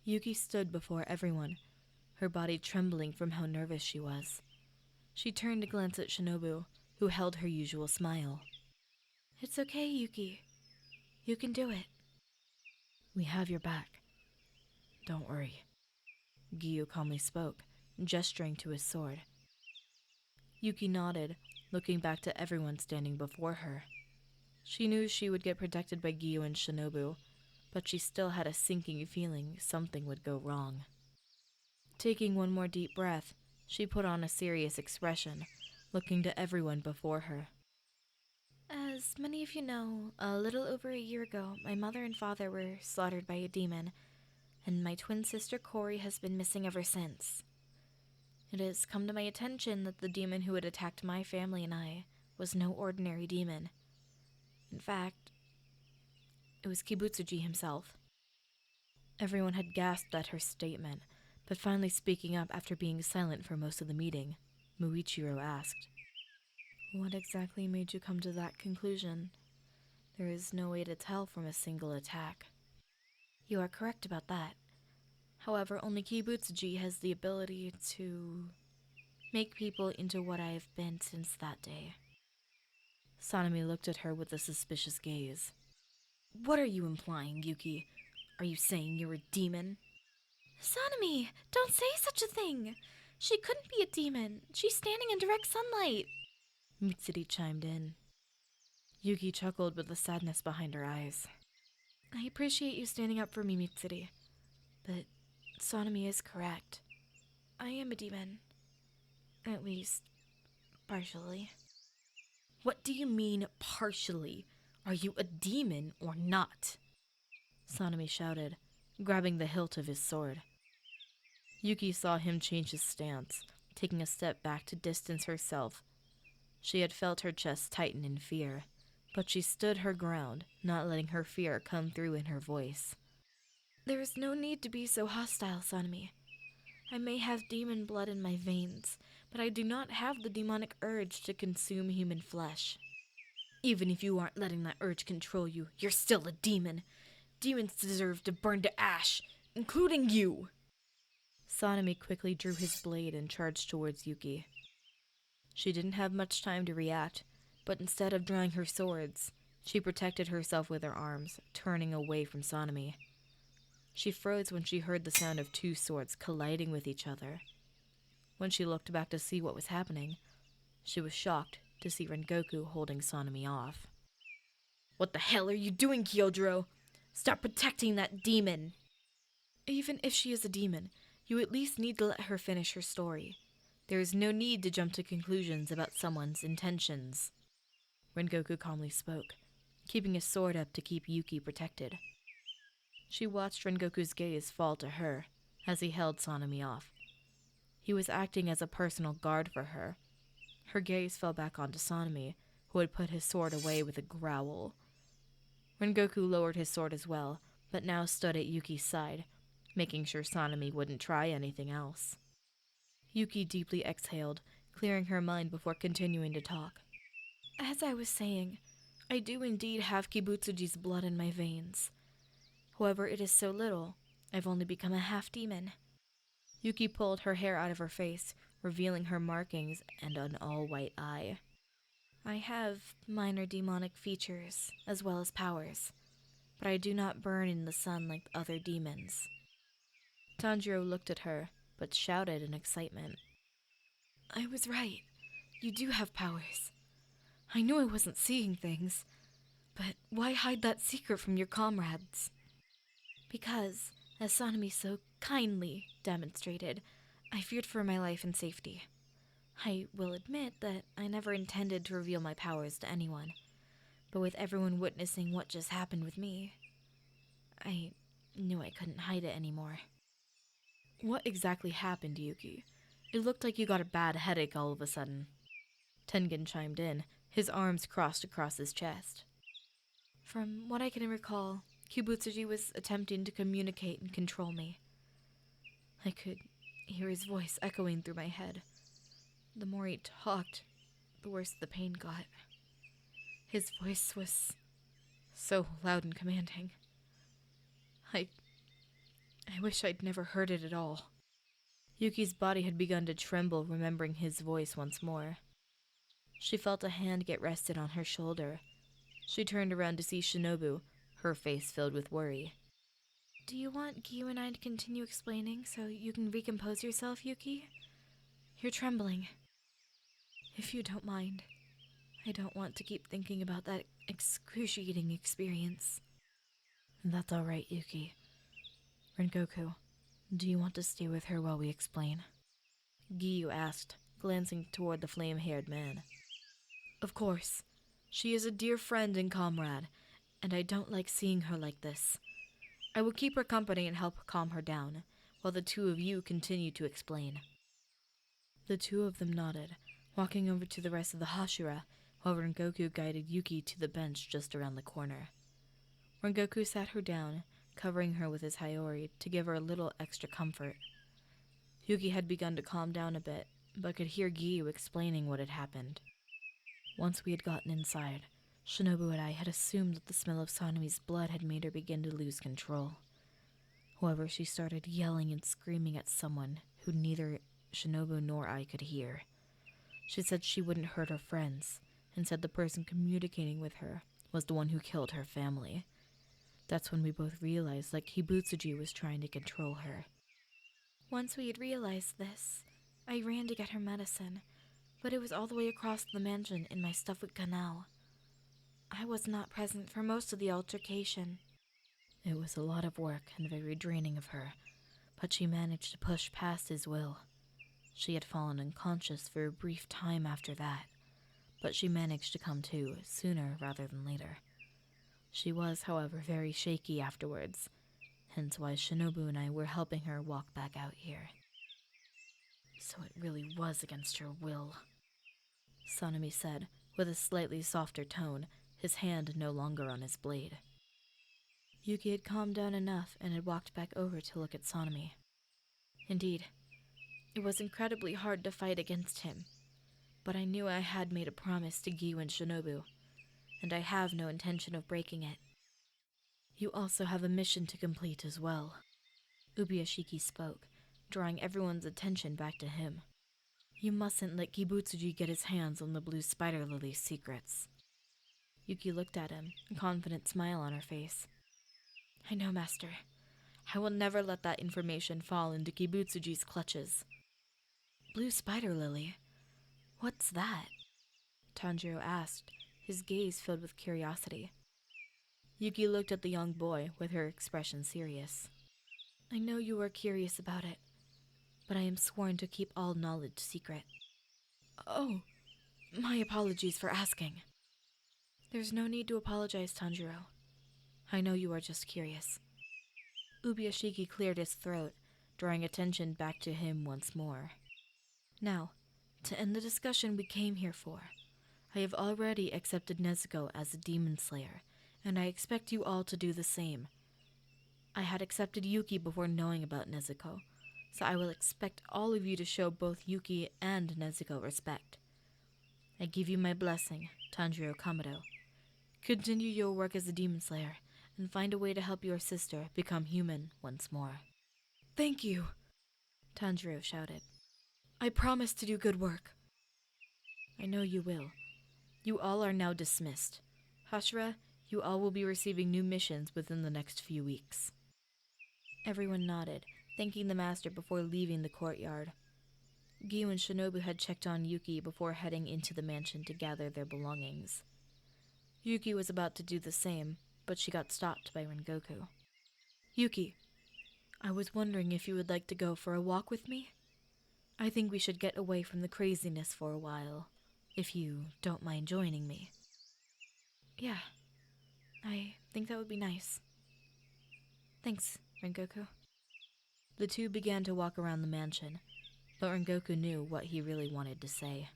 Yuki stood before everyone, her body trembling from how nervous she was. She turned to glance at Shinobu, who held her usual smile. "It's okay, Yuki. You can do it. We have your back. Don't worry." Giyu calmly spoke, gesturing to his sword. Yuki nodded, looking back to everyone standing before her. She knew she would get protected by Giyu and Shinobu, but she still had a sinking feeling something would go wrong. Taking one more deep breath, she put on a serious expression, looking to everyone before her. "As many of you know, a little over a year ago, my mother and father were slaughtered by a demon, and my twin sister Cori has been missing ever since. It has come to my attention that the demon who had attacked my family and I was no ordinary demon. In fact, it was Kibutsuji himself." Everyone had gasped at her statement, but finally speaking up after being silent for most of the meeting, Muichiro asked, "What exactly made you come to that conclusion? There is no way to tell from a single attack." "You are correct about that. However, only Kibutsuji has the ability to make people into what I have been since that day." Sanemi looked at her with a suspicious gaze. "What are you implying, Yuki? Are you saying you're a demon?" "Sanemi, don't say such a thing! She couldn't be a demon. She's standing in direct sunlight," Mitsuri chimed in. Yuki chuckled with the sadness behind her eyes. "I appreciate you standing up for me, Mitsuri, but Sanemi is correct. I am a demon. At least, partially." "What do you mean, partially? Are you a demon or not?" Sanemi shouted, grabbing the hilt of his sword. Yuki saw him change his stance, taking a step back to distance herself. She had felt her chest tighten in fear, but she stood her ground, not letting her fear come through in her voice. "There is no need to be so hostile, Sanemi. I may have demon blood in my veins, but I do not have the demonic urge to consume human flesh." "Even if you aren't letting that urge control you, you're still a demon. Demons deserve to burn to ash, including you!" Sanemi quickly drew his blade and charged towards Yuki. She didn't have much time to react, but instead of drawing her swords, she protected herself with her arms, turning away from Sanemi. She froze when she heard the sound of two swords colliding with each other. When she looked back to see what was happening, she was shocked to see Rengoku holding Sanemi off. "What the hell are you doing, Kyojuro? Stop protecting that demon!" "Even if she is a demon, you at least need to let her finish her story. There is no need to jump to conclusions about someone's intentions," Rengoku calmly spoke, keeping his sword up to keep Yuki protected. She watched Rengoku's gaze fall to her as he held Sanemi off. He was acting as a personal guard for her. Her gaze fell back onto Sanemi, who had put his sword away with a growl. Rengoku lowered his sword as well, but now stood at Yuki's side, making sure Sanemi wouldn't try anything else. Yuki deeply exhaled, clearing her mind before continuing to talk. "As I was saying, I do indeed have Kibutsuji's blood in my veins. However, it is so little, I've only become a half-demon." Yuki pulled her hair out of her face, revealing her markings and an all-white eye. "I have minor demonic features, as well as powers, but I do not burn in the sun like other demons." Tanjiro looked at her, but shouted in excitement. "I was right. You do have powers. I knew I wasn't seeing things, but why hide that secret from your comrades?" "Because, as Sanemi so kindly demonstrated, I feared for my life and safety. I will admit that I never intended to reveal my powers to anyone, but with everyone witnessing what just happened with me, I knew I couldn't hide it anymore." "What exactly happened, Yuki? It looked like you got a bad headache all of a sudden." Tengen chimed in, his arms crossed across his chest. "From what I can recall, Kibutsuji was attempting to communicate and control me. I could hear his voice echoing through my head. The more he talked, the worse the pain got. His voice was so loud and commanding. I I wish I'd never heard it at all. Yuki's body had begun to tremble, remembering his voice once more. She felt a hand get rested on her shoulder. She turned around to see Shinobu, her face filled with worry. Do you want Giyu and I to continue explaining so you can recompose yourself, Yuki? You're trembling. If you don't mind, I don't want to keep thinking about that excruciating experience. That's all right, Yuki. Rengoku, do you want to stay with her while we explain? Giyu asked, glancing toward the flame-haired man. Of course. She is a dear friend and comrade, and I don't like seeing her like this. I will keep her company and help calm her down, while the two of you continue to explain. The two of them nodded, walking over to the rest of the Hashira, while Rengoku guided Yuki to the bench just around the corner. Rengoku sat her down, covering her with his Hiyori to give her a little extra comfort. Yuki had begun to calm down a bit, but could hear Giyu explaining what had happened. Once we had gotten inside, Shinobu and I had assumed that the smell of Sanemi's blood had made her begin to lose control. However, she started yelling and screaming at someone who neither Shinobu nor I could hear. She said she wouldn't hurt her friends, and said the person communicating with her was the one who killed her family. That's when we both realized that Kibutsuji was trying to control her. Once we had realized this, I ran to get her medicine, but it was all the way across the mansion in my stuffed canal. I was not present for most of the altercation. It was a lot of work and very draining of her, but she managed to push past his will. She had fallen unconscious for a brief time after that, but she managed to come to sooner rather than later. She was, however, very shaky afterwards, hence why Shinobu and I were helping her walk back out here. So it really was against her will, Sanemi said, with a slightly softer tone, his hand no longer on his blade. Yuki had calmed down enough and had walked back over to look at Sanemi. Indeed, it was incredibly hard to fight against him, but I knew I had made a promise to Giyu and Shinobu, and I have no intention of breaking it. You also have a mission to complete as well. Ubuyashiki spoke, drawing everyone's attention back to him. You mustn't let Kibutsuji get his hands on the blue spider lily's secrets. Yuki looked at him, a confident smile on her face. I know, Master. I will never let that information fall into Kibutsuji's clutches. Blue spider lily? What's that? Tanjiro asked, his gaze filled with curiosity. Yuki looked at the young boy, with her expression serious. I know you are curious about it, but I am sworn to keep all knowledge secret. Oh, my apologies for asking. There's no need to apologize, Tanjiro. I know you are just curious. Ubuyashiki cleared his throat, drawing attention back to him once more. Now, to end the discussion we came here for, I have already accepted Nezuko as a demon slayer, and I expect you all to do the same. I had accepted Yuki before knowing about Nezuko, so I will expect all of you to show both Yuki and Nezuko respect. I give you my blessing, Tanjiro Kamado. Continue your work as a demon slayer, and find a way to help your sister become human once more. Thank you, Tanjiro shouted. I promise to do good work. I know you will. You all are now dismissed. Hashira, you all will be receiving new missions within the next few weeks. Everyone nodded, thanking the master before leaving the courtyard. Giyu and Shinobu had checked on Yuki before heading into the mansion to gather their belongings. Yuki was about to do the same, but she got stopped by Rengoku. Yuki, I was wondering if you would like to go for a walk with me? I think we should get away from the craziness for a while, if you don't mind joining me. Yeah, I think that would be nice. Thanks, Rengoku. The two began to walk around the mansion, but Rengoku knew what he really wanted to say.